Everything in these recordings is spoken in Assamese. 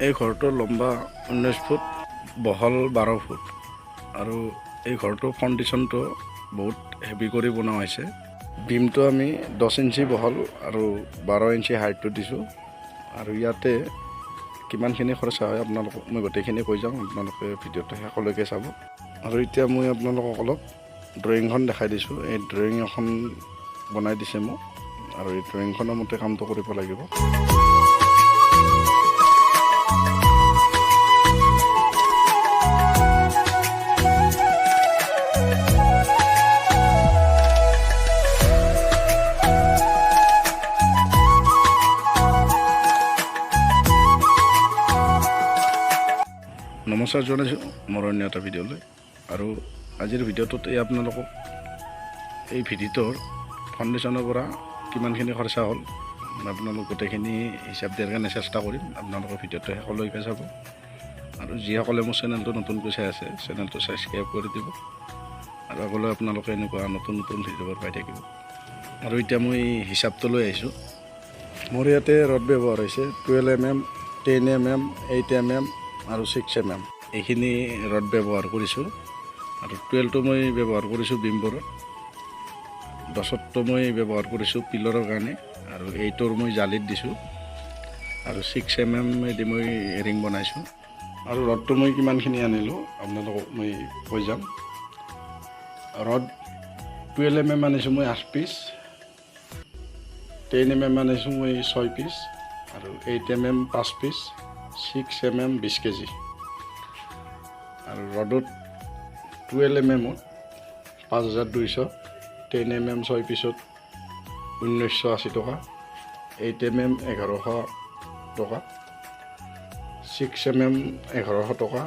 এই ঘৰটোৰ লম্বা 19 ফুট, বহল 12 ফুট আৰু এই ঘৰটোৰ ফাউণ্ডেশ্যনটো বহুত হেভি কৰি বনোৱা হৈছে। বিমটো আমি 10 ইঞ্চি বহল আৰু 12 ইঞ্চি হাইটটো দিছোঁ আৰু ইয়াতে কিমানখিনি খৰচা হয় আপোনালোকক মই গোটেইখিনি কৈ যাম, আপোনালোকে ভিডিঅ'টো শেষলৈকে চাব। আৰু এতিয়া মই আপোনালোকক অলপ ড্ৰয়িংখন দেখাই দিছোঁ। এই ড্ৰয়িং এখন বনাই দিছে মোক আৰু এই ড্ৰয়িংখনৰ মতে কামটো কৰিব লাগিব। নমস্কাৰ জনাইছোঁ মোৰ অন্য এটা ভিডিঅ'লৈ। আৰু আজিৰ ভিডিঅ'টোত আপোনালোকক এই ভিডিঅ'টোৰ ফাউণ্ডেশ্যনৰ পৰা কিমানখিনি খৰচা হ'ল আপোনালোক গোটেইখিনি হিচাপ দিয়াৰ কাৰণে চেষ্টা কৰিম। আপোনালোকৰ ভিডিঅ'টো শেষলৈকে চাব আৰু যিসকলে মোৰ চেনেলটো নতুনকৈ চাই আছে চেনেলটো ছাবস্ক্ৰাইব কৰি দিব আৰু আগলৈ আপোনালোকে এনেকুৱা নতুন নতুন ভিডিঅ'বোৰ পাই থাকিব। আৰু এতিয়া মই হিচাপটো লৈ আহিছোঁ। মোৰ ইয়াতে ৰড ব্যৱহাৰ হৈছে 12 mm, 10 mm, 8 mm আৰু 6 mm। এইখিনি ৰড ব্যৱহাৰ কৰিছোঁ আৰু 12টো মই ব্যৱহাৰ কৰিছোঁ বিমবোৰত, 10টো মই ব্যৱহাৰ কৰিছোঁ পিলৰৰ কাৰণে আৰু 8ৰ মই জালিত দিছোঁ আৰু 6 mm দি মই ৰিং বনাইছোঁ। আৰু ৰডটো মই কিমানখিনি আনিলোঁ আপোনালোকক মই কৈ যাম। ৰড 12 mm আনিছোঁ মই 8 পিচ, 10 mm আনিছোঁ মই 6 পিচ আৰু 8 mm 5 পিচ, 6 mm 20 কেজি। আৰু ৰডত 12 mm 5200, 10 mm 6 পিছত 1980 টকা, 8 mm 1100 টকা, 6 mm 1100 টকা।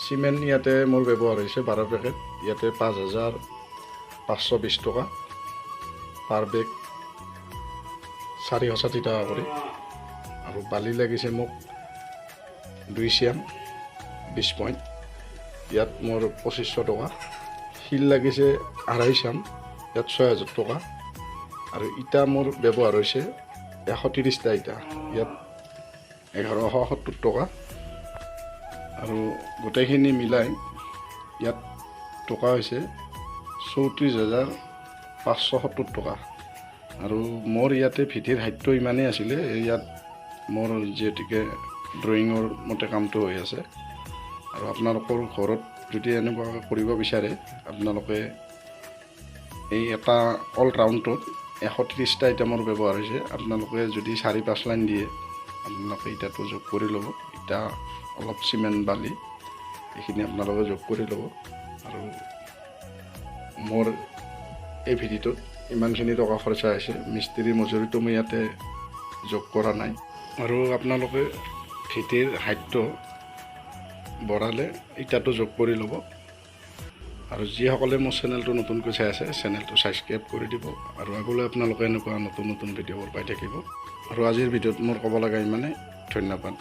চিমেণ্ট ইয়াতে মোৰ ব্যৱহাৰ হৈছে 12 পেকেট, ইয়াতে 5520 টকা পাৰ বেগ, 460 টকা কৰি। আৰু বালি লাগিছে মোক 2 চিয়াম 20 পইণ্ট, ইয়াত মোৰ 2500 টকা। শিল লাগিছে 2.5 চাম, ইয়াত 6000 টকা। আৰু ইটা মোৰ ব্যৱহাৰ হৈছে 130টা ইটা, ইয়াত 1170 টকা। আৰু গোটেইখিনি মিলাই ইয়াত টকা হৈছে 34,570 টকা। আৰু মোৰ ইয়াতে ভিটিৰ হাইটটো ইমানেই আছিলে, ইয়াত মোৰ যিহেতুকে ড্ৰয়িঙৰ মতে কামটো হৈ আছে। আৰু আপোনালোকৰ ঘৰত যদি এনেকুৱাকৈ কৰিব বিচাৰে আপোনালোকে এই এটা অল ৰাউণ্ডটোত 130টা ইটা মোৰ ব্যৱহাৰ হৈছে। আপোনালোকে যদি 4-5 লাইন দিয়ে আপোনালোকে ইটাটো যোগ কৰি ল'ব, ইটা অলপ চিমেণ্ট বালি এইখিনি আপোনালোকে যোগ কৰি ল'ব। আৰু মোৰ এই ভিডিঅ'টোত ইমানখিনি টকা খৰচা হৈছে, মিস্ত্ৰী মজুৰিটো মই ইয়াতে যোগ কৰা নাই। আৰু আপোনালোকে ভিটিৰ হাইটটো বঢ়ালে ইটাটো যোগ কৰি ল'ব। আৰু যিসকলে মোৰ চেনেলটো নতুনকৈ চাই আছে চেনেলটো ছাবস্ক্ৰাইব কৰি দিব আৰু আগলৈ আপোনালোকে এনেকুৱা নতুন নতুন ভিডিঅ'বোৰ পাই থাকিব। আৰু আজিৰ ভিডিঅ'ত মোৰ ক'ব লগা ইমানেই। ধন্যবাদ।